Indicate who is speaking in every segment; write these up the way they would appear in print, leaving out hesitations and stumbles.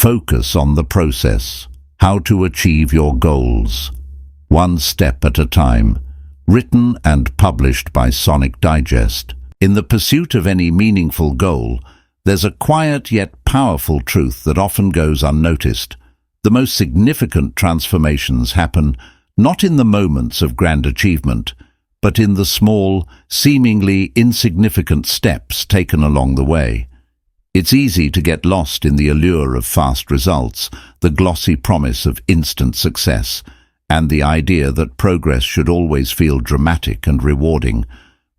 Speaker 1: Focus on the process. How to achieve your goals. One step at a time. Written and published by Sonic Digest. In the pursuit of any meaningful goal, there's a quiet yet powerful truth that often goes unnoticed. The most significant transformations happen not in the moments of grand achievement, but in the small, seemingly insignificant steps taken along the way. It's easy to get lost in the allure of fast results, the glossy promise of instant success, and the idea that progress should always feel dramatic and rewarding.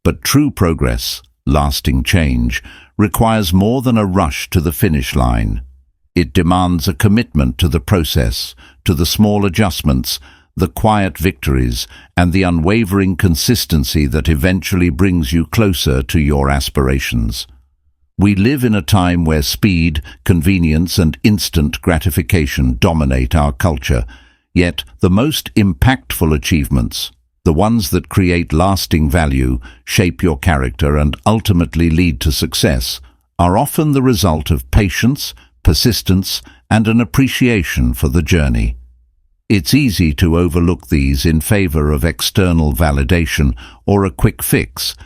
Speaker 1: But true progress, lasting change, requires more than a rush to the finish line. It demands a commitment to the process, to the small adjustments, the quiet victories, and the unwavering consistency that eventually brings you closer to your aspirations. We live in a time where speed, convenience, and instant gratification dominate our culture, yet the most impactful achievements, the ones that create lasting value, shape your character, and ultimately lead to success, are often the result of patience, persistence, and an appreciation for the journey. It's easy to overlook these in favor of external validation or a quick fix,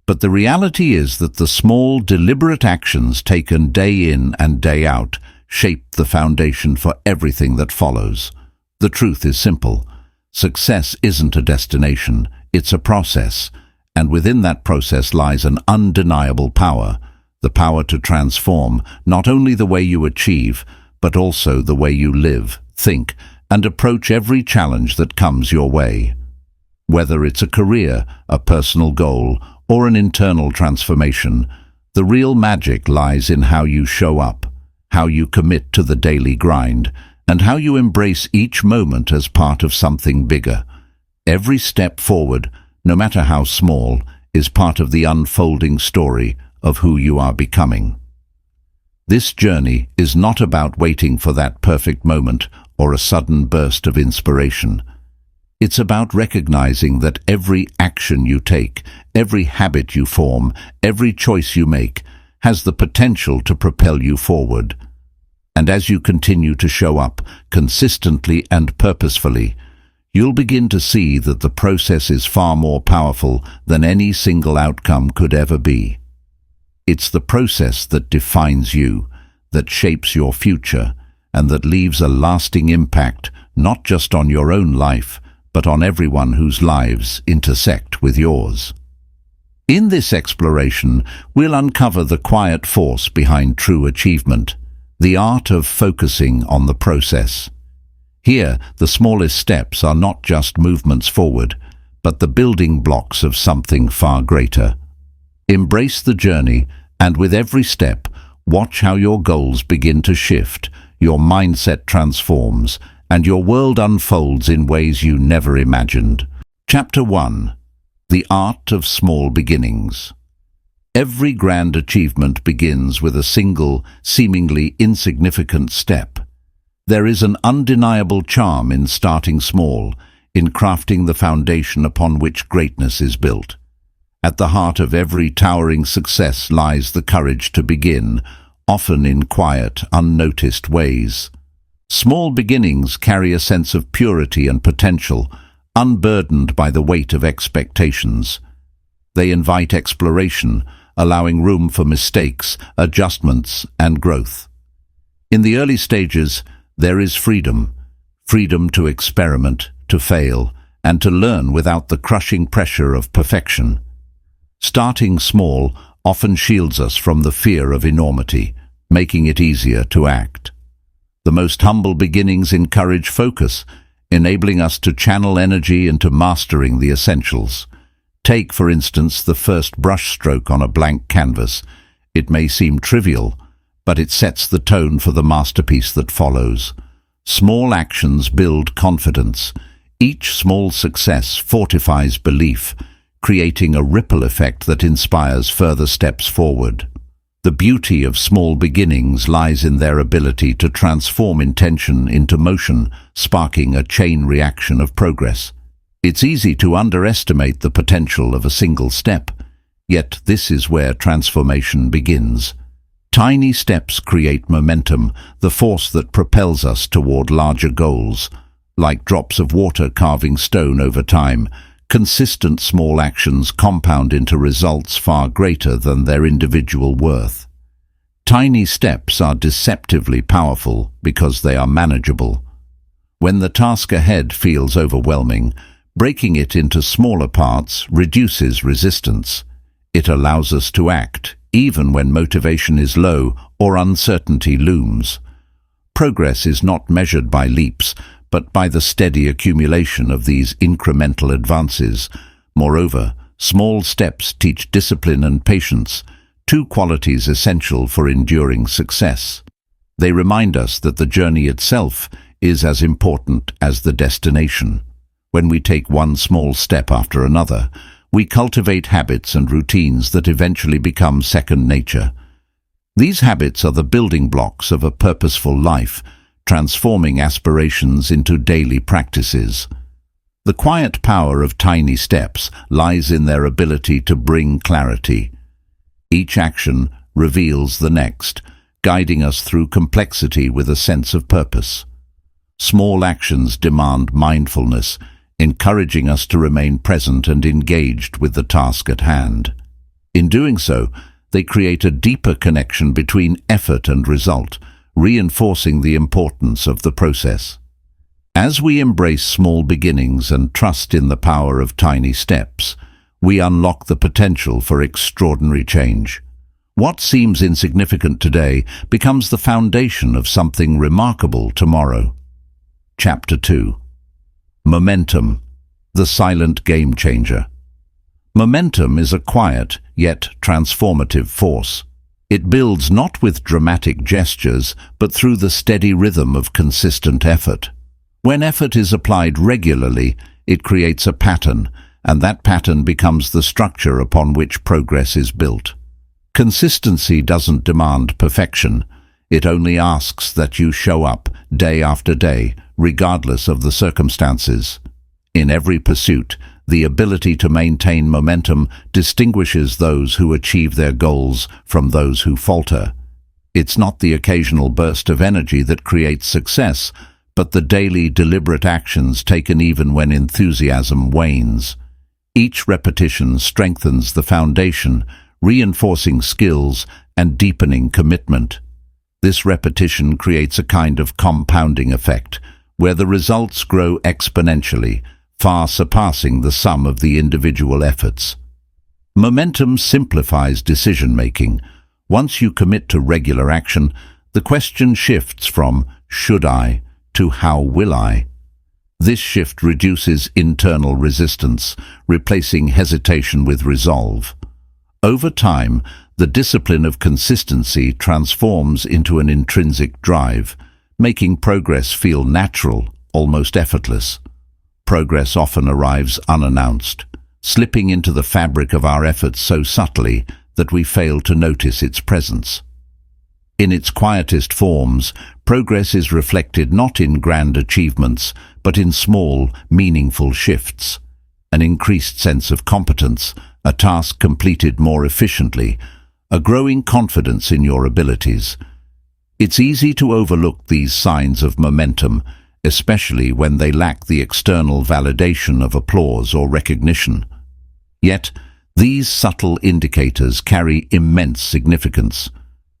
Speaker 1: but the reality is that the small, deliberate actions taken day in and day out shape the foundation for everything that follows. The truth is simple. Success isn't a destination, it's a process, and within that process lies an undeniable power, the power to transform not only the way you achieve, but also the way you live, think, and approach every challenge that comes your way. Whether it's a career, a personal goal, or an internal transformation, the real magic lies in how you show up, how you commit to the daily grind, and how you embrace each moment as part of something bigger. Every step forward, no matter how small, is part of the unfolding story of who you are becoming. This journey is not about waiting for that perfect moment or a sudden burst of inspiration. It's about recognizing that every action you take, every habit you form, every choice you make, has the potential to propel you forward. And as you continue to show up, consistently and purposefully, you'll begin to see that the process is far more powerful than any single outcome could ever be. It's the process that defines you, that shapes your future, and that leaves a lasting impact not just on your own life, but on everyone whose lives intersect with yours. In this exploration, we'll uncover the quiet force behind true achievement, the art of focusing on the process. Here, the smallest steps are not just movements forward, but the building blocks of something far greater. Embrace the journey, and with every step, watch how your goals begin to shift, your mindset transforms, and your world unfolds in ways you never imagined. Chapter 1. The Art of Small Beginnings. Every grand achievement begins with a single, seemingly insignificant step. There is an undeniable charm in starting small, in crafting the foundation upon which greatness is built. At the heart of every towering success lies the courage to begin, often in quiet, unnoticed ways. Small beginnings carry a sense of purity and potential, unburdened by the weight of expectations. They invite exploration, allowing room for mistakes, adjustments, and growth. In the early stages, there is freedom to experiment, to fail, and to learn without the crushing pressure of perfection. Starting small often shields us from the fear of enormity, making it easier to act. The most humble beginnings encourage focus, enabling us to channel energy into mastering the essentials. Take, for instance, the first brushstroke on a blank canvas. It may seem trivial, but it sets the tone for the masterpiece that follows. Small actions build confidence. Each small success fortifies belief, creating a ripple effect that inspires further steps forward. The beauty of small beginnings lies in their ability to transform intention into motion, sparking a chain reaction of progress. It's easy to underestimate the potential of a single step, yet this is where transformation begins. Tiny steps create momentum, the force that propels us toward larger goals. Like drops of water carving stone over time, consistent small actions compound into results far greater than their individual worth. Tiny steps are deceptively powerful because they are manageable. When the task ahead feels overwhelming, breaking it into smaller parts reduces resistance. It allows us to act, even when motivation is low or uncertainty looms. Progress is not measured by leaps, but by the steady accumulation of these incremental advances. Moreover, small steps teach discipline and patience, two qualities essential for enduring success. They remind us that the journey itself is as important as the destination. When we take one small step after another, we cultivate habits and routines that eventually become second nature. These habits are the building blocks of a purposeful life, transforming aspirations into daily practices. The quiet power of tiny steps lies in their ability to bring clarity. Each action reveals the next, guiding us through complexity with a sense of purpose. Small actions demand mindfulness, encouraging us to remain present and engaged with the task at hand. In doing so, they create a deeper connection between effort and result, reinforcing the importance of the process. As we embrace small beginnings and trust in the power of tiny steps, we unlock the potential for extraordinary change. What seems insignificant today becomes the foundation of something remarkable tomorrow. Chapter 2. Momentum, the silent game changer. Momentum is a quiet, yet transformative force. It builds not with dramatic gestures, but through the steady rhythm of consistent effort. When effort is applied regularly, it creates a pattern, and that pattern becomes the structure upon which progress is built. Consistency doesn't demand perfection. It only asks that you show up day after day, regardless of the circumstances. In every pursuit, the ability to maintain momentum distinguishes those who achieve their goals from those who falter. It's not the occasional burst of energy that creates success, but the daily deliberate actions taken even when enthusiasm wanes. Each repetition strengthens the foundation, reinforcing skills and deepening commitment. This repetition creates a kind of compounding effect, where the results grow exponentially, far surpassing the sum of the individual efforts. Momentum simplifies decision-making. Once you commit to regular action, the question shifts from "should I" to "how will I?" This shift reduces internal resistance, replacing hesitation with resolve. Over time, the discipline of consistency transforms into an intrinsic drive, making progress feel natural, almost effortless. Progress often arrives unannounced, slipping into the fabric of our efforts so subtly that we fail to notice its presence. In its quietest forms, progress is reflected not in grand achievements, but in small, meaningful shifts. An increased sense of competence, a task completed more efficiently, a growing confidence in your abilities. It's easy to overlook these signs of momentum, especially when they lack the external validation of applause or recognition. Yet, these subtle indicators carry immense significance.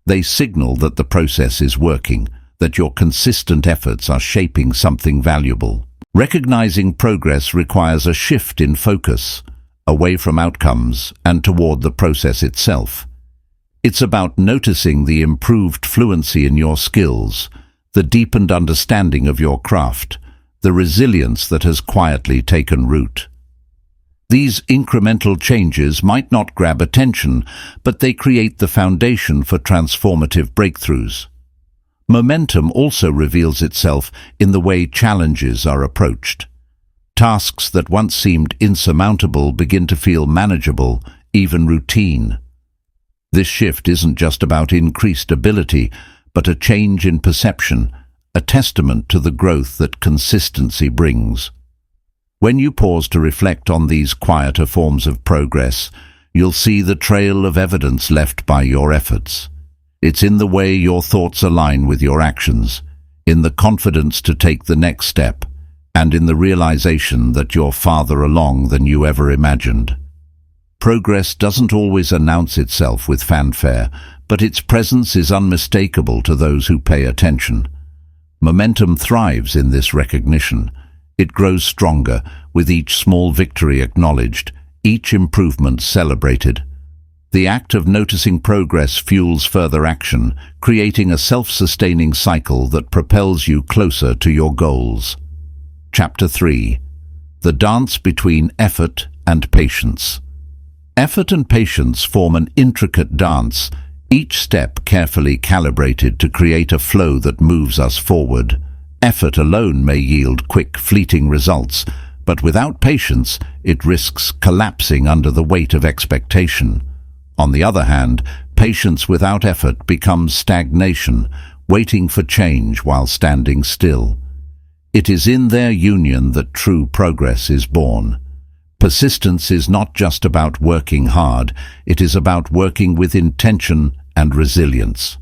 Speaker 1: They signal that the process is working, that your consistent efforts are shaping something valuable. Recognizing progress requires a shift in focus, away from outcomes and toward the process itself. It's about noticing the improved fluency in your skills, the deepened understanding of your craft, the resilience that has quietly taken root. These incremental changes might not grab attention, but they create the foundation for transformative breakthroughs. Momentum also reveals itself in the way challenges are approached. Tasks that once seemed insurmountable begin to feel manageable, even routine. This shift isn't just about increased ability, but a change in perception, a testament to the growth that consistency brings. When you pause to reflect on these quieter forms of progress, you'll see the trail of evidence left by your efforts. It's in the way your thoughts align with your actions, in the confidence to take the next step, and in the realization that you're farther along than you ever imagined. Progress doesn't always announce itself with fanfare, but its presence is unmistakable to those who pay attention. Momentum thrives in this recognition. It grows stronger, with each small victory acknowledged, each improvement celebrated. The act of noticing progress fuels further action, creating a self-sustaining cycle that propels you closer to your goals. Chapter 3. The Dance Between Effort and Patience. Effort and patience form an intricate dance, each step carefully calibrated to create a flow that moves us forward. Effort alone may yield quick, fleeting results, but without patience, it risks collapsing under the weight of expectation. On the other hand, patience without effort becomes stagnation, waiting for change while standing still. It is in their union that true progress is born. Persistence is not just about working hard, it is about working with intention and resilience.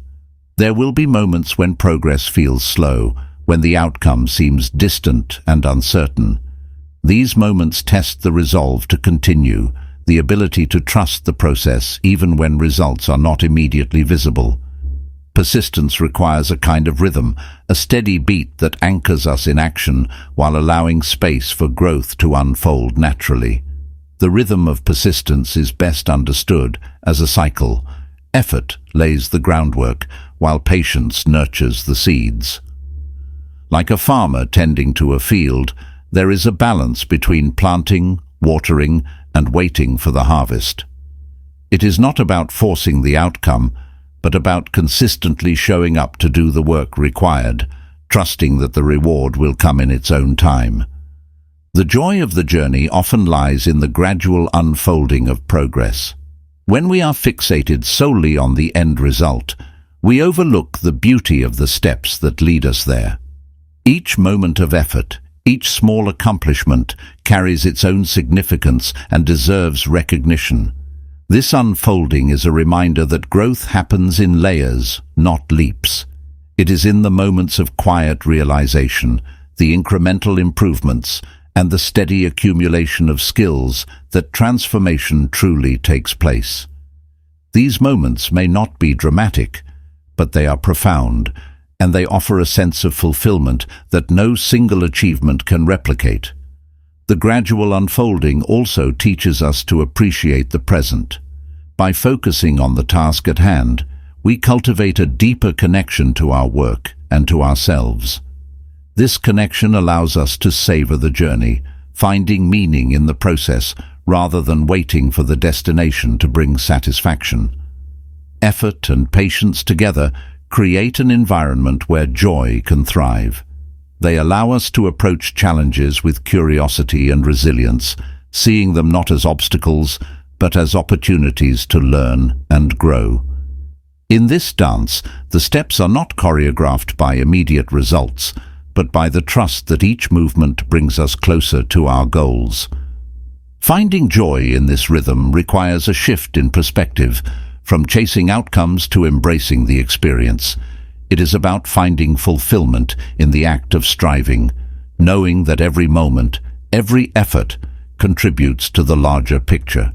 Speaker 1: There will be moments when progress feels slow, when the outcome seems distant and uncertain. These moments test the resolve to continue, the ability to trust the process even when results are not immediately visible. Persistence requires a kind of rhythm, a steady beat that anchors us in action while allowing space for growth to unfold naturally. The rhythm of persistence is best understood as a cycle. Effort lays the groundwork, while patience nurtures the seeds. Like a farmer tending to a field, there is a balance between planting, watering, and waiting for the harvest. It is not about forcing the outcome, but about consistently showing up to do the work required, trusting that the reward will come in its own time. The joy of the journey often lies in the gradual unfolding of progress. When we are fixated solely on the end result, we overlook the beauty of the steps that lead us there. Each moment of effort, each small accomplishment carries its own significance and deserves recognition. This unfolding is a reminder that growth happens in layers, not leaps. It is in the moments of quiet realization, the incremental improvements, and the steady accumulation of skills that transformation truly takes place. These moments may not be dramatic, but they are profound, and they offer a sense of fulfillment that no single achievement can replicate. The gradual unfolding also teaches us to appreciate the present. By focusing on the task at hand, we cultivate a deeper connection to our work and to ourselves. This connection allows us to savor the journey, finding meaning in the process rather than waiting for the destination to bring satisfaction. Effort and patience together create an environment where joy can thrive. They allow us to approach challenges with curiosity and resilience, seeing them not as obstacles, but as opportunities to learn and grow. In this dance, the steps are not choreographed by immediate results, but by the trust that each movement brings us closer to our goals. Finding joy in this rhythm requires a shift in perspective, from chasing outcomes to embracing the experience. It is about finding fulfillment in the act of striving, knowing that every moment, every effort, contributes to the larger picture.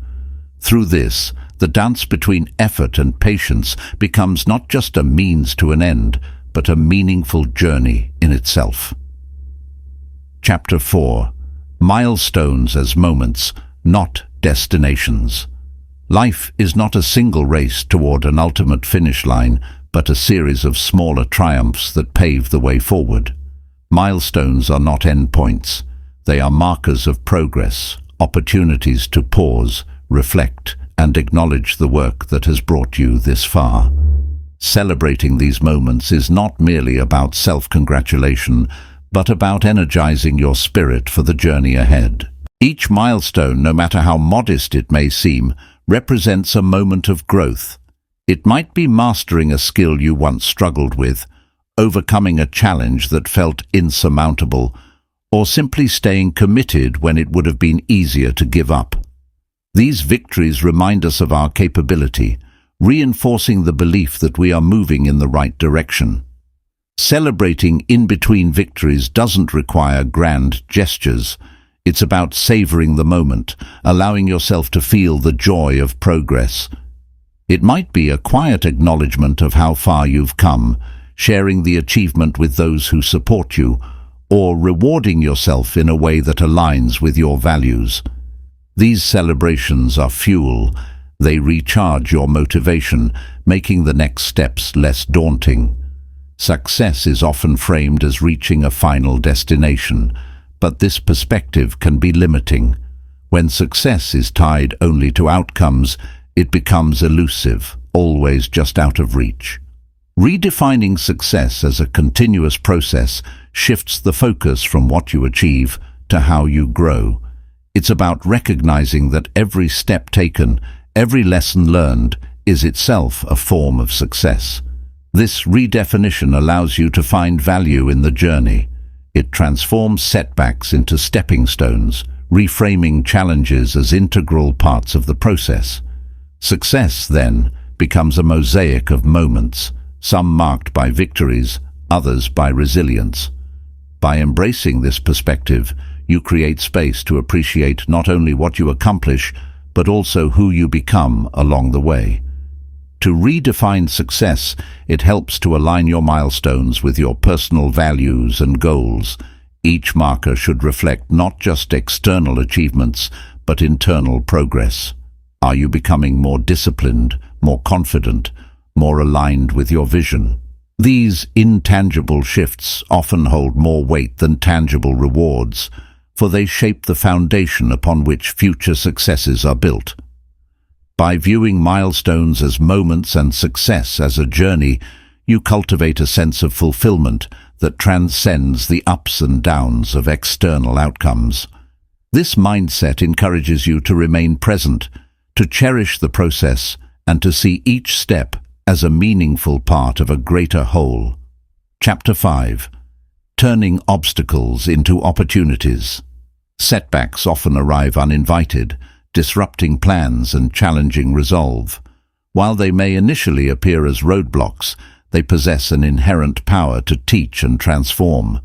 Speaker 1: Through this, the dance between effort and patience becomes not just a means to an end, but a meaningful journey in itself. Chapter 4. Milestones as moments, not destinations. Life is not a single race toward an ultimate finish line, but a series of smaller triumphs that pave the way forward. Milestones are not endpoints. They are markers of progress, opportunities to pause, reflect, and acknowledge the work that has brought you this far. Celebrating these moments is not merely about self-congratulation, but about energizing your spirit for the journey ahead. Each milestone, no matter how modest it may seem, represents a moment of growth. It might be mastering a skill you once struggled with, overcoming a challenge that felt insurmountable, or simply staying committed when it would have been easier to give up. These victories remind us of our capability, reinforcing the belief that we are moving in the right direction. Celebrating in-between victories doesn't require grand gestures. It's about savoring the moment, allowing yourself to feel the joy of progress. It might be a quiet acknowledgement of how far you've come, sharing the achievement with those who support you, or rewarding yourself in a way that aligns with your values. These celebrations are fuel. They recharge your motivation, making the next steps less daunting. Success is often framed as reaching a final destination, but this perspective can be limiting. When success is tied only to outcomes, it becomes elusive, always just out of reach. Redefining success as a continuous process shifts the focus from what you achieve to how you grow. It's about recognizing that every step taken, every lesson learned, is itself a form of success. This redefinition allows you to find value in the journey. It transforms setbacks into stepping stones, reframing challenges as integral parts of the process. Success, then, becomes a mosaic of moments, some marked by victories, others by resilience. By embracing this perspective, you create space to appreciate not only what you accomplish, but also who you become along the way. To redefine success, it helps to align your milestones with your personal values and goals. Each marker should reflect not just external achievements, but internal progress. Are you becoming more disciplined, more confident, more aligned with your vision? These intangible shifts often hold more weight than tangible rewards, for they shape the foundation upon which future successes are built. By viewing milestones as moments and success as a journey, you cultivate a sense of fulfillment that transcends the ups and downs of external outcomes. This mindset encourages you to remain present, to cherish the process, and to see each step as a meaningful part of a greater whole. Chapter 5. Turning obstacles into opportunities. Setbacks often arrive uninvited, disrupting plans and challenging resolve. While they may initially appear as roadblocks, they possess an inherent power to teach and transform.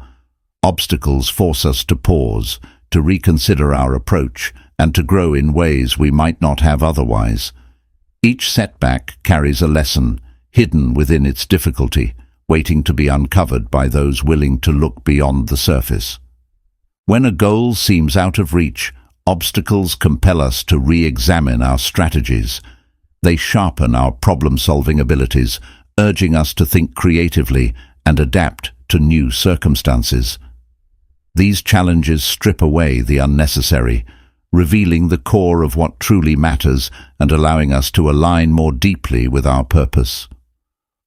Speaker 1: Obstacles force us to pause, to reconsider our approach, and to grow in ways we might not have otherwise. Each setback carries a lesson, hidden within its difficulty, waiting to be uncovered by those willing to look beyond the surface. When a goal seems out of reach, obstacles compel us to re-examine our strategies. They sharpen our problem-solving abilities, urging us to think creatively and adapt to new circumstances. These challenges strip away the unnecessary, revealing the core of what truly matters and allowing us to align more deeply with our purpose.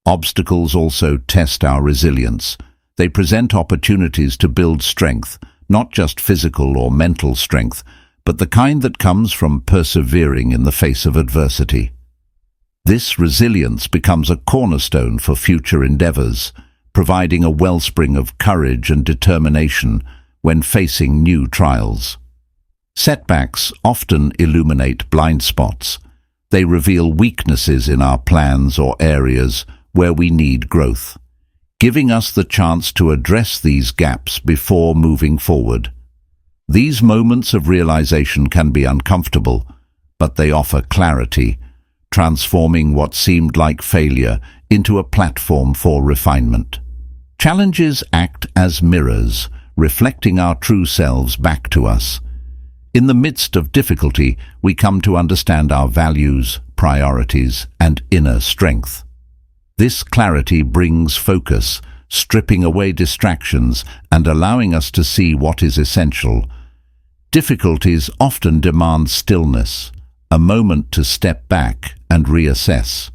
Speaker 1: Obstacles also test our resilience. They present opportunities to build strength, not just physical or mental strength, but the kind that comes from persevering in the face of adversity. This resilience becomes a cornerstone for future endeavors, providing a wellspring of courage and determination when facing new trials. Setbacks often illuminate blind spots. They reveal weaknesses in our plans or areas where we need growth, giving us the chance to address these gaps before moving forward. These moments of realization can be uncomfortable, but they offer clarity, transforming what seemed like failure into a platform for refinement. Challenges act as mirrors, reflecting our true selves back to us. In the midst of difficulty, we come to understand our values, priorities, and inner strength. This clarity brings focus, stripping away distractions and allowing us to see what is essential. Difficulties often demand stillness, a moment to step back and reassess.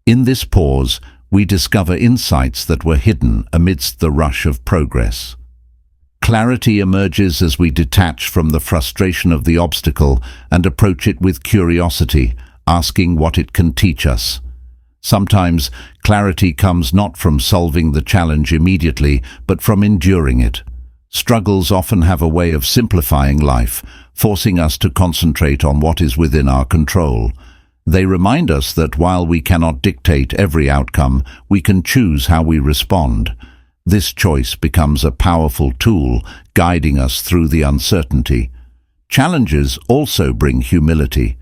Speaker 1: In this pause, we discover insights that were hidden amidst the rush of progress. Clarity emerges as we detach from the frustration of the obstacle and approach it with curiosity, asking what it can teach us. Sometimes clarity comes not from solving the challenge immediately, but from enduring it. Struggles often have a way of simplifying life, forcing us to concentrate on what is within our control. They remind us that while we cannot dictate every outcome, we can choose how we respond. This choice becomes a powerful tool, guiding us through the uncertainty. Challenges also bring humility.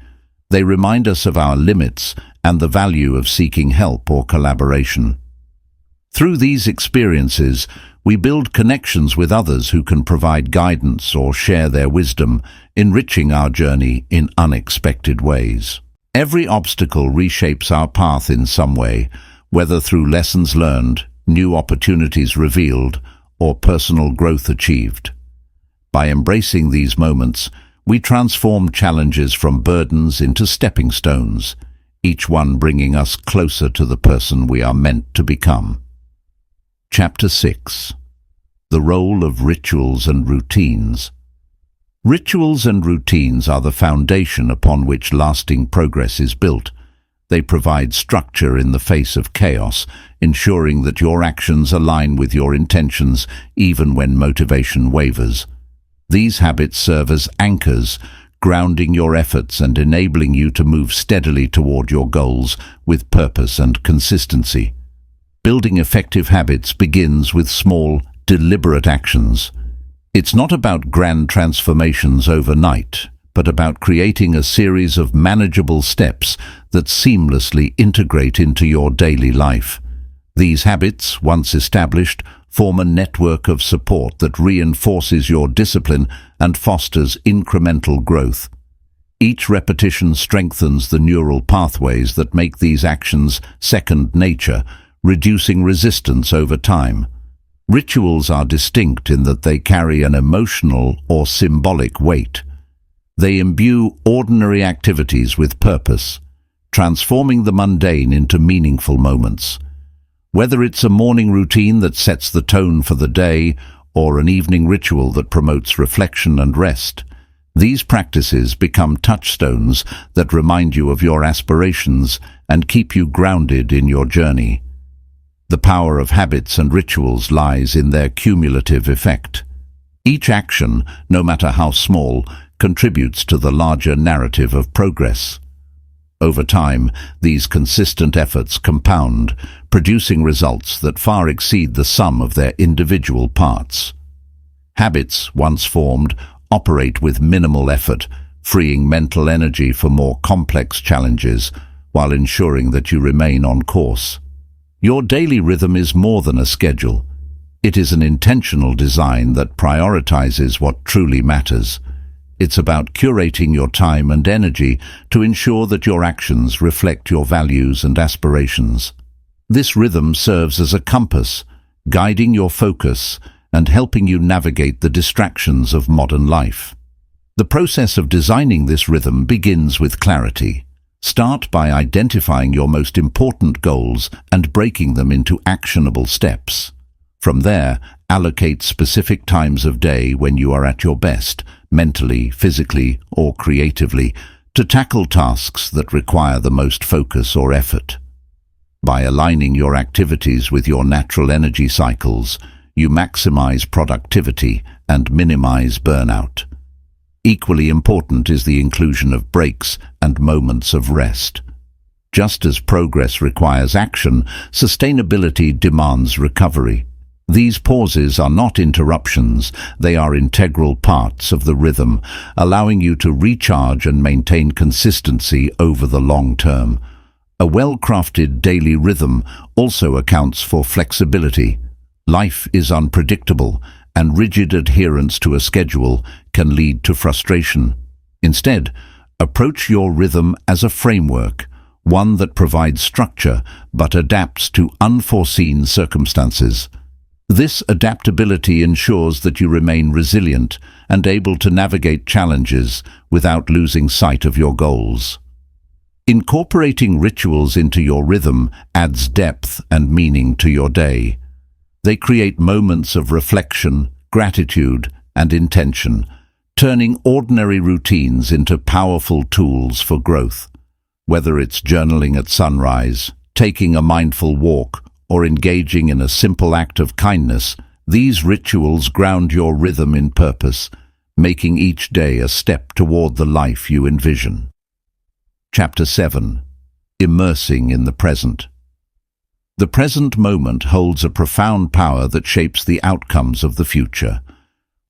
Speaker 1: They remind us of our limits and the value of seeking help or collaboration. Through these experiences, we build connections with others who can provide guidance or share their wisdom, enriching our journey in unexpected ways. Every obstacle reshapes our path in some way, whether through lessons learned, new opportunities revealed, or personal growth achieved. By embracing these moments, we transform challenges from burdens into stepping stones, each one bringing us closer to the person we are meant to become. Chapter 6. The Role of Rituals and Routines. Rituals and routines are the foundation upon which lasting progress is built. They provide structure in the face of chaos, ensuring that your actions align with your intentions even when motivation wavers. These habits serve as anchors, grounding your efforts and enabling you to move steadily toward your goals with purpose and consistency. Building effective habits begins with small, deliberate actions. It's not about grand transformations overnight, but about creating a series of manageable steps that seamlessly integrate into your daily life. These habits, once established, form a network of support that reinforces your discipline and fosters incremental growth. Each repetition strengthens the neural pathways that make these actions second nature, reducing resistance over time. Rituals are distinct in that they carry an emotional or symbolic weight. They imbue ordinary activities with purpose, transforming the mundane into meaningful moments. Whether it's a morning routine that sets the tone for the day or an evening ritual that promotes reflection and rest, these practices become touchstones that remind you of your aspirations and keep you grounded in your journey. The power of habits and rituals lies in their cumulative effect. Each action, no matter how small, contributes to the larger narrative of progress. Over time, these consistent efforts compound, producing results that far exceed the sum of their individual parts. Habits, once formed, operate with minimal effort, freeing mental energy for more complex challenges, while ensuring that you remain on course. Your daily rhythm is more than a schedule. It is an intentional design that prioritizes what truly matters. It's about curating your time and energy to ensure that your actions reflect your values and aspirations. This rhythm serves as a compass, guiding your focus and helping you navigate the distractions of modern life. The process of designing this rhythm begins with clarity. Start by identifying your most important goals and breaking them into actionable steps. From there, allocate specific times of day when you are at your best, mentally, physically, or creatively, to tackle tasks that require the most focus or effort. By aligning your activities with your natural energy cycles, you maximize productivity and minimize burnout. Equally important is the inclusion of breaks and moments of rest. Just as progress requires action, sustainability demands recovery. These pauses are not interruptions, they are integral parts of the rhythm, allowing you to recharge and maintain consistency over the long term. A well-crafted daily rhythm also accounts for flexibility. Life is unpredictable, and rigid adherence to a schedule can lead to frustration. Instead, approach your rhythm as a framework, one that provides structure but adapts to unforeseen circumstances. This adaptability ensures that you remain resilient and able to navigate challenges without losing sight of your goals. Incorporating rituals into your rhythm adds depth and meaning to your day. They create moments of reflection, gratitude, and intention, turning ordinary routines into powerful tools for growth. Whether it's journaling at sunrise, taking a mindful walk, or engaging in a simple act of kindness, these rituals ground your rhythm in purpose, making each day a step toward the life you envision. Chapter 7. Immersing in the Present. The present moment holds a profound power that shapes the outcomes of the future.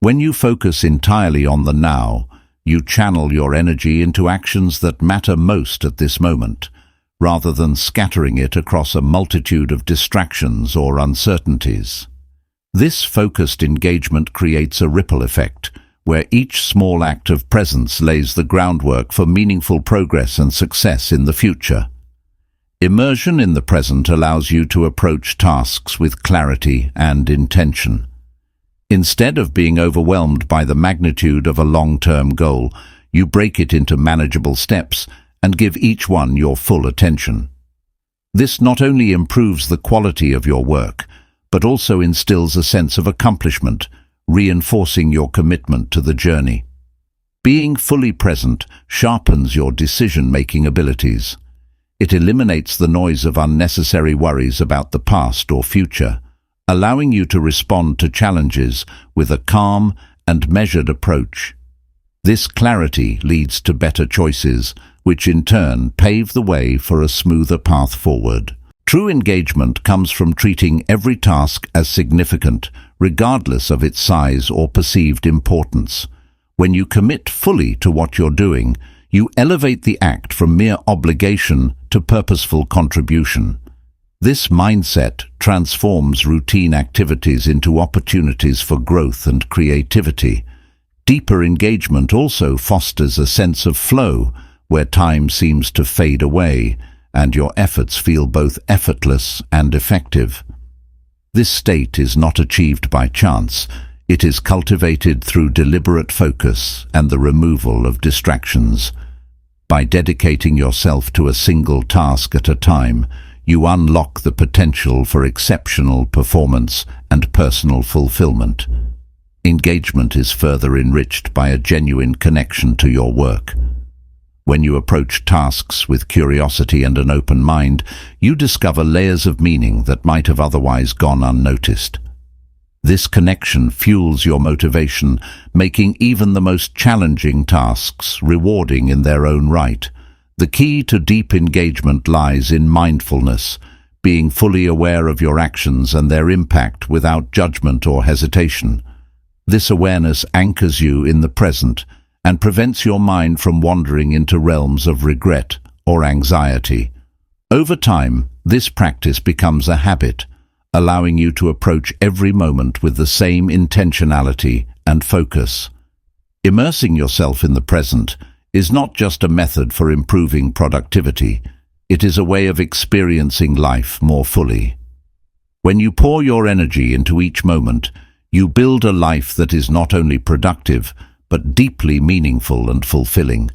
Speaker 1: When you focus entirely on the now, you channel your energy into actions that matter most at this moment, rather than scattering it across a multitude of distractions or uncertainties. This focused engagement creates a ripple effect, where each small act of presence lays the groundwork for meaningful progress and success in the future. Immersion in the present allows you to approach tasks with clarity and intention. Instead of being overwhelmed by the magnitude of a long-term goal, you break it into manageable steps and give each one your full attention. This not only improves the quality of your work, but also instills a sense of accomplishment, reinforcing your commitment to the journey. Being fully present sharpens your decision-making abilities. It eliminates the noise of unnecessary worries about the past or future, allowing you to respond to challenges with a calm and measured approach. This clarity leads to better choices, which in turn pave the way for a smoother path forward. True engagement comes from treating every task as significant, regardless of its size or perceived importance. When you commit fully to what you're doing, you elevate the act from mere obligation to purposeful contribution. This mindset transforms routine activities into opportunities for growth and creativity. Deeper engagement also fosters a sense of flow, where time seems to fade away, and your efforts feel both effortless and effective. This state is not achieved by chance. It is cultivated through deliberate focus and the removal of distractions. By dedicating yourself to a single task at a time, you unlock the potential for exceptional performance and personal fulfillment. Engagement is further enriched by a genuine connection to your work. When you approach tasks with curiosity and an open mind, you discover layers of meaning that might have otherwise gone unnoticed. This connection fuels your motivation, making even the most challenging tasks rewarding in their own right. The key to deep engagement lies in mindfulness, being fully aware of your actions and their impact without judgment or hesitation. This awareness anchors you in the present and prevents your mind from wandering into realms of regret or anxiety. Over time, this practice becomes a habit, allowing you to approach every moment with the same intentionality and focus. Immersing yourself in the present is not just a method for improving productivity, it is a way of experiencing life more fully. When you pour your energy into each moment, you build a life that is not only productive, but deeply meaningful and fulfilling.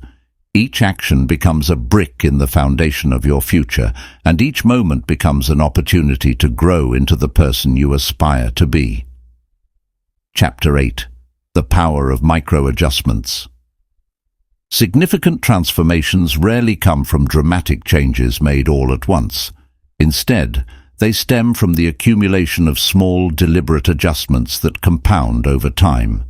Speaker 1: Each action becomes a brick in the foundation of your future, and each moment becomes an opportunity to grow into the person you aspire to be. Chapter 8. The Power of Micro-Adjustments. Significant transformations rarely come from dramatic changes made all at once. Instead, they stem from the accumulation of small, deliberate adjustments that compound over time.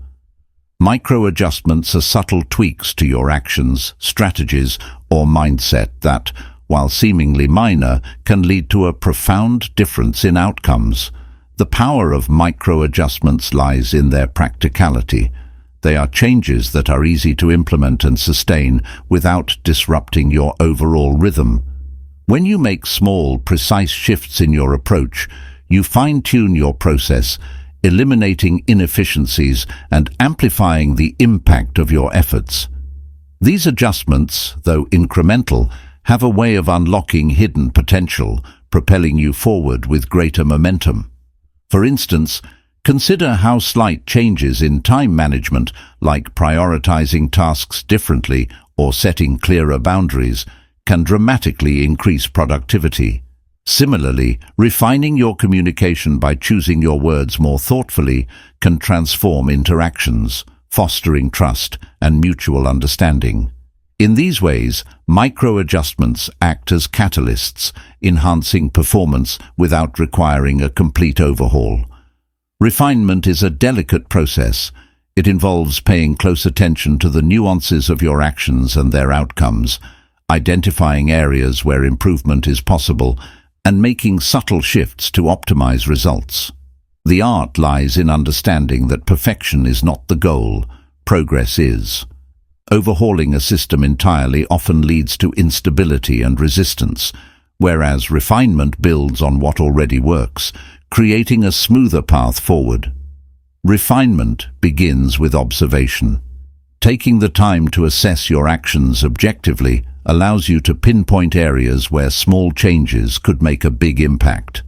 Speaker 1: Micro-adjustments are subtle tweaks to your actions, strategies, or mindset that, while seemingly minor, can lead to a profound difference in outcomes. The power of micro-adjustments lies in their practicality. They are changes that are easy to implement and sustain without disrupting your overall rhythm. When you make small, precise shifts in your approach, you fine-tune your process, eliminating inefficiencies and amplifying the impact of your efforts. These adjustments, though incremental, have a way of unlocking hidden potential, propelling you forward with greater momentum. For instance, consider how slight changes in time management, like prioritizing tasks differently or setting clearer boundaries, can dramatically increase productivity. Similarly, refining your communication by choosing your words more thoughtfully can transform interactions, fostering trust and mutual understanding. In these ways, micro-adjustments act as catalysts, enhancing performance without requiring a complete overhaul. Refinement is a delicate process. It involves paying close attention to the nuances of your actions and their outcomes, identifying areas where improvement is possible, and making subtle shifts to optimize results. The art lies in understanding that perfection is not the goal, progress is. Overhauling a system entirely often leads to instability and resistance, whereas refinement builds on what already works, creating a smoother path forward. Refinement begins with observation. Taking the time to assess your actions objectively allows you to pinpoint areas where small changes could make a big impact.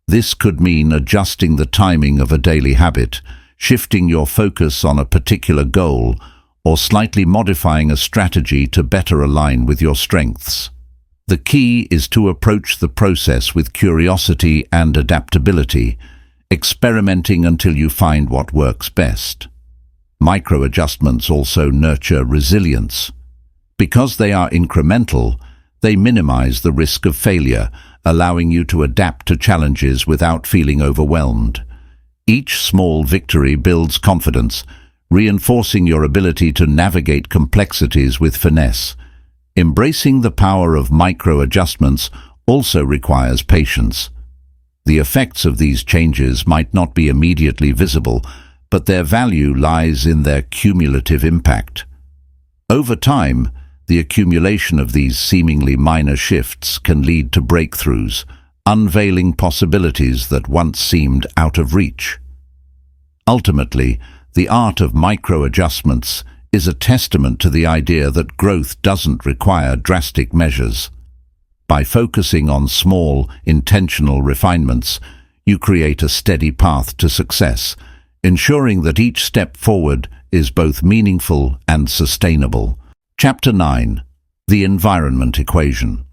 Speaker 1: This could mean adjusting the timing of a daily habit, shifting your focus on a particular goal, or slightly modifying a strategy to better align with your strengths. The key is to approach the process with curiosity and adaptability, experimenting until you find what works best. Micro-adjustments also nurture resilience. Because they are incremental, they minimize the risk of failure, allowing you to adapt to challenges without feeling overwhelmed. Each small victory builds confidence, reinforcing your ability to navigate complexities with finesse. Embracing the power of micro-adjustments also requires patience. The effects of these changes might not be immediately visible, but their value lies in their cumulative impact. Over time, the accumulation of these seemingly minor shifts can lead to breakthroughs, unveiling possibilities that once seemed out of reach. Ultimately, the art of micro-adjustments is a testament to the idea that growth doesn't require drastic measures. By focusing on small, intentional refinements, you create a steady path to success, ensuring that each step forward is both meaningful and sustainable. Chapter 9. The Environment Equation.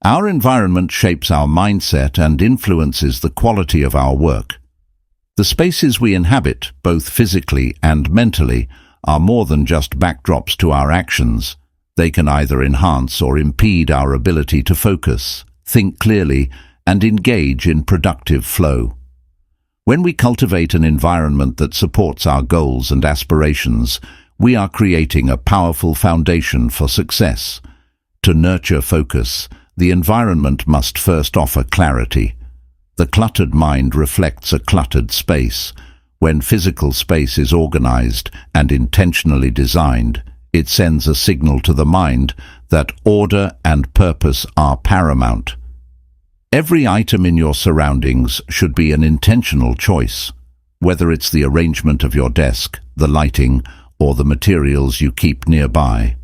Speaker 1: Our environment shapes our mindset and influences the quality of our work. The spaces we inhabit, both physically and mentally, are more than just backdrops to our actions. They can either enhance or impede our ability to focus, think clearly, and engage in productive flow. When we cultivate an environment that supports our goals and aspirations, we are creating a powerful foundation for success. To nurture focus, the environment must first offer clarity. The cluttered mind reflects a cluttered space. When physical space is organized and intentionally designed, it sends a signal to the mind that order and purpose are paramount. Every item in your surroundings should be an intentional choice, whether it's the arrangement of your desk, the lighting, or the materials you keep nearby.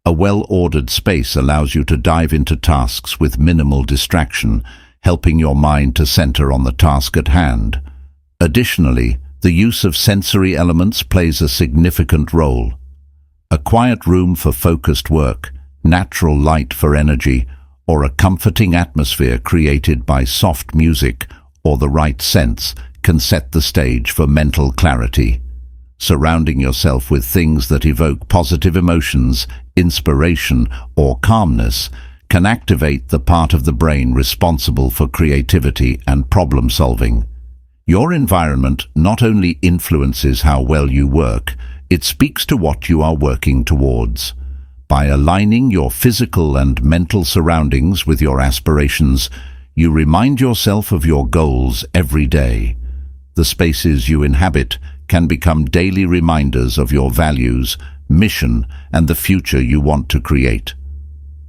Speaker 1: A well-ordered space allows you to dive into tasks with minimal distraction, helping your mind to center on the task at hand. Additionally, the use of sensory elements plays a significant role. A quiet room for focused work, natural light for energy, or a comforting atmosphere created by soft music or the right scents can set the stage for mental clarity. Surrounding yourself with things that evoke positive emotions, inspiration, or calmness can activate the part of the brain responsible for creativity and problem-solving. Your environment not only influences how well you work, it speaks to what you are working towards. By aligning your physical and mental surroundings with your aspirations, you remind yourself of your goals every day. The spaces you inhabit can become daily reminders of your values, mission, and the future you want to create.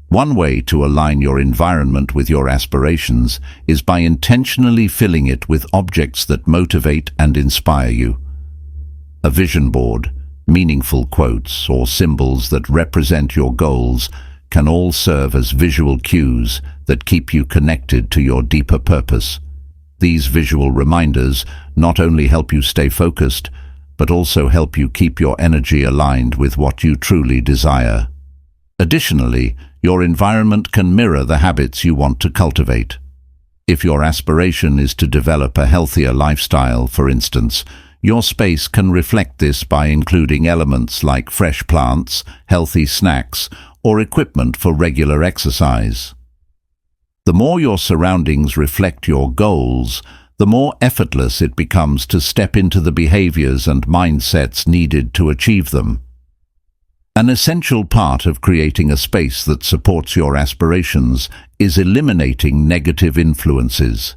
Speaker 1: One way to align your environment with your aspirations is by intentionally filling it with objects that motivate and inspire you. A vision board, meaningful quotes, or symbols that represent your goals can all serve as visual cues that keep you connected to your deeper purpose. These visual reminders not only help you stay focused, but also help you keep your energy aligned with what you truly desire. Additionally, your environment can mirror the habits you want to cultivate. If your aspiration is to develop a healthier lifestyle, for instance, your space can reflect this by including elements like fresh plants, healthy snacks, or equipment for regular exercise. The more your surroundings reflect your goals, the more effortless it becomes to step into the behaviors and mindsets needed to achieve them. An essential part of creating a space that supports your aspirations is eliminating negative influences.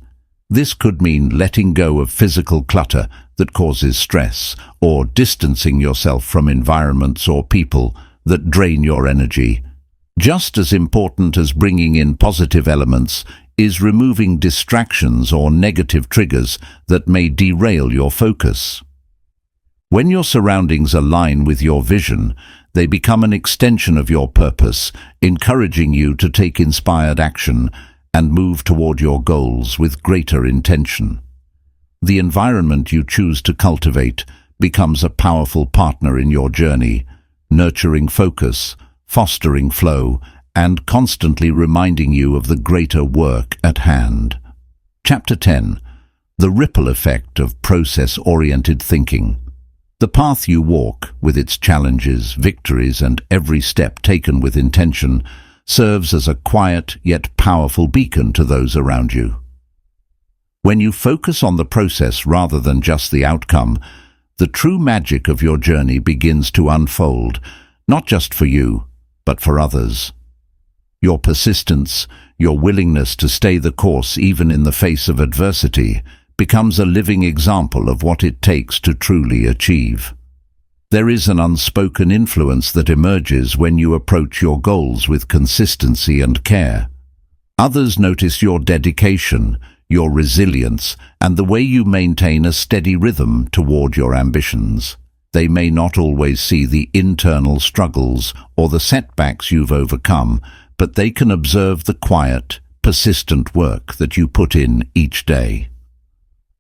Speaker 1: This could mean letting go of physical clutter that causes stress, or distancing yourself from environments or people that drain your energy. Just as important as bringing in positive elements is removing distractions or negative triggers that may derail your focus. When your surroundings align with your vision, they become an extension of your purpose, encouraging you to take inspired action and move toward your goals with greater intention. The environment you choose to cultivate becomes a powerful partner in your journey, nurturing focus, fostering flow, and constantly reminding you of the greater work at hand. Chapter 10. The Ripple Effect of Process-Oriented Thinking. The path you walk, with its challenges, victories, and every step taken with intention, serves as a quiet yet powerful beacon to those around you. When you focus on the process rather than just the outcome, the true magic of your journey begins to unfold, not just for you, but for others. Your persistence, your willingness to stay the course even in the face of adversity, becomes a living example of what it takes to truly achieve. There is an unspoken influence that emerges when you approach your goals with consistency and care. Others notice your dedication, your resilience, and the way you maintain a steady rhythm toward your ambitions. They may not always see the internal struggles or the setbacks you've overcome, but they can observe the quiet, persistent work that you put in each day.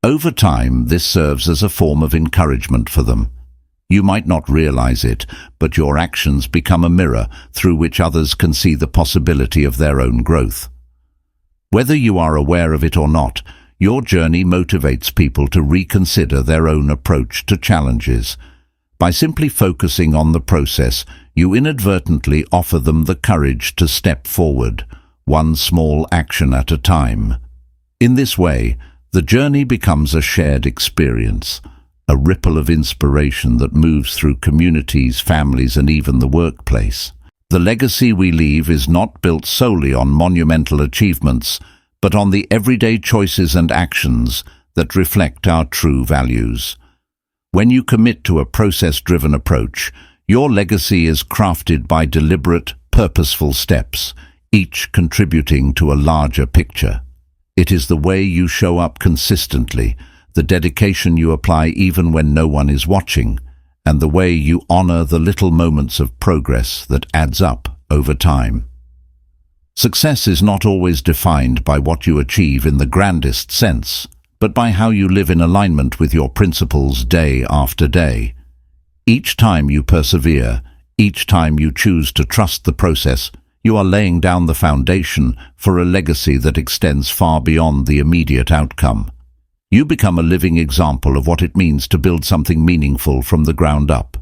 Speaker 1: Over time, this serves as a form of encouragement for them. You might not realize it, but your actions become a mirror through which others can see the possibility of their own growth. Whether you are aware of it or not, your journey motivates people to reconsider their own approach to challenges. By simply focusing on the process, you inadvertently offer them the courage to step forward, one small action at a time. In this way, the journey becomes a shared experience, a ripple of inspiration that moves through communities, families, and even the workplace. The legacy we leave is not built solely on monumental achievements, but on the everyday choices and actions that reflect our true values. When you commit to a process-driven approach, your legacy is crafted by deliberate, purposeful steps, each contributing to a larger picture. It is the way you show up consistently, the dedication you apply even when no one is watching, and the way you honor the little moments of progress that adds up over time. Success is not always defined by what you achieve in the grandest sense, but by how you live in alignment with your principles day after day. Each time you persevere, each time you choose to trust the process, you are laying down the foundation for a legacy that extends far beyond the immediate outcome. You become a living example of what it means to build something meaningful from the ground up.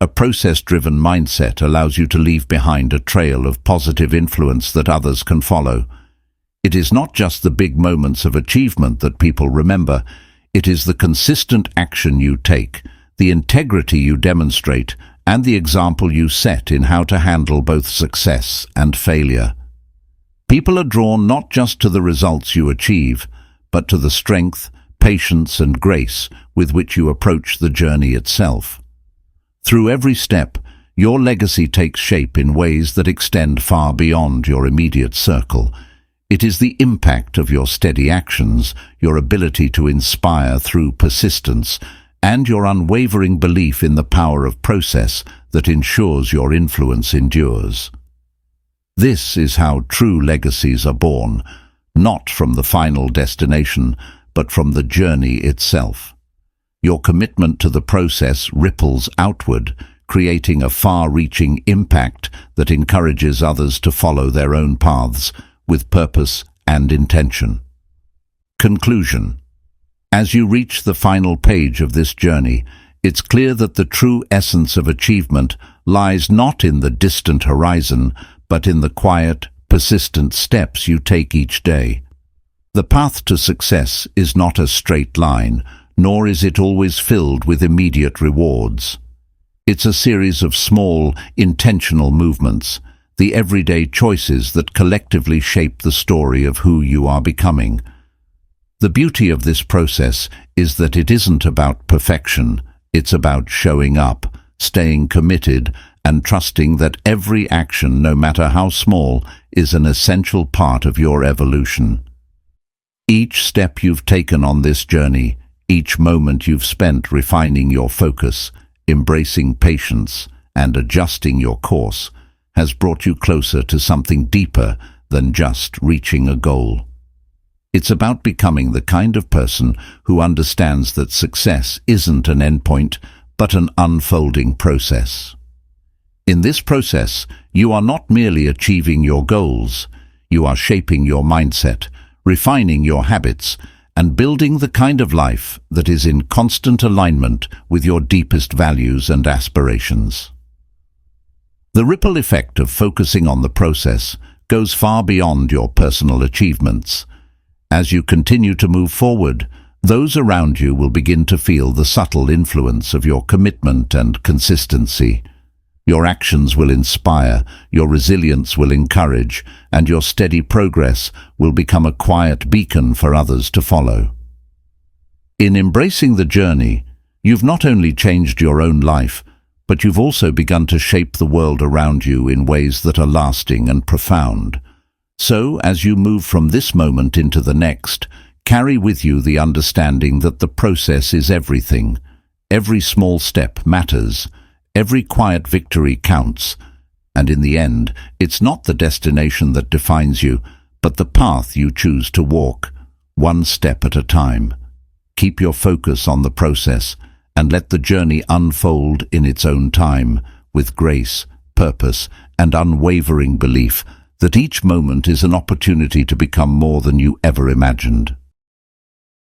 Speaker 1: A process-driven mindset allows you to leave behind a trail of positive influence that others can follow. It is not just the big moments of achievement that people remember, it is the consistent action you take, the integrity you demonstrate, and the example you set in how to handle both success and failure. People are drawn not just to the results you achieve, but to the strength, patience, and grace with which you approach the journey itself. Through every step, your legacy takes shape in ways that extend far beyond your immediate circle. It is the impact of your steady actions, your ability to inspire through persistence, and your unwavering belief in the power of process that ensures your influence endures. This is how true legacies are born, not from the final destination, but from the journey itself. Your commitment to the process ripples outward, creating a far-reaching impact that encourages others to follow their own paths with purpose and intention. Conclusion. As you reach the final page of this journey, it's clear that the true essence of achievement lies not in the distant horizon, but in the quiet, persistent steps you take each day. The path to success is not a straight line, nor is it always filled with immediate rewards. It's a series of small, intentional movements, the everyday choices that collectively shape the story of who you are becoming. The beauty of this process is that it isn't about perfection, it's about showing up, staying committed, and trusting that every action, no matter how small, is an essential part of your evolution. Each step you've taken on this journey, each moment you've spent refining your focus, embracing patience, and adjusting your course, has brought you closer to something deeper than just reaching a goal. It's about becoming the kind of person who understands that success isn't an endpoint, but an unfolding process. In this process, you are not merely achieving your goals, you are shaping your mindset, refining your habits, and building the kind of life that is in constant alignment with your deepest values and aspirations. The ripple effect of focusing on the process goes far beyond your personal achievements. As you continue to move forward, those around you will begin to feel the subtle influence of your commitment and consistency. Your actions will inspire, your resilience will encourage, and your steady progress will become a quiet beacon for others to follow. In embracing the journey, you've not only changed your own life, but you've also begun to shape the world around you in ways that are lasting and profound. So, as you move from this moment into the next, carry with you the understanding that the process is everything. Every small step matters. Every quiet victory counts. And in the end, it's not the destination that defines you, but the path you choose to walk, one step at a time. Keep your focus on the process and let the journey unfold in its own time, with grace, purpose, and unwavering belief that each moment is an opportunity to become more than you ever imagined.